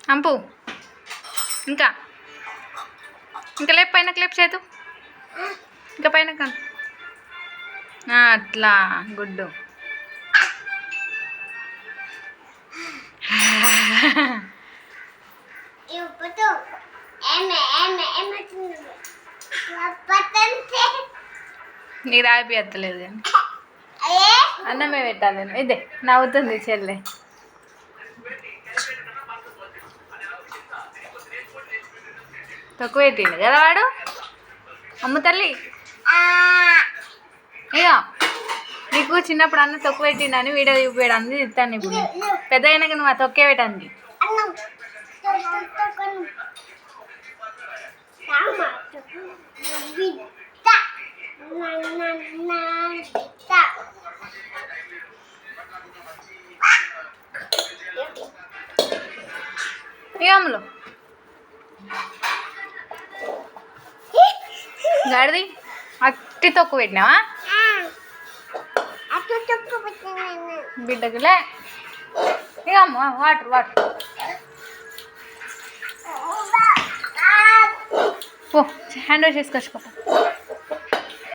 అంపు ఇంకా ఇంకా లేపు పైన క్లిప్ చేతు ఇంకా పైన అట్లా గుడ్డు నీ రాయిపి ఎత్తలేదు కానీ అన్నమే పెట్టాలి ఇదే నవ్వుతుంది చెల్లె తక్కువ పెట్టిండు కదా వాడు అమ్మ తల్లి ఇక నీకు చిన్నప్పుడు అన్న తక్కువ పెట్టిండని వీడియో చూపాడు అంది ఇస్తాను ఇప్పుడు పెద్ద అయినాక నువ్వు ఆ తొక్కే పెట్టండి అమ్ములు గాడిది అట్టి తక్కువ పెట్టినావా బిడ్డకులే ఇక అమ్మ వాటర్ ఓ హ్యాండ్ వాష్ చేసుకొచ్చుకో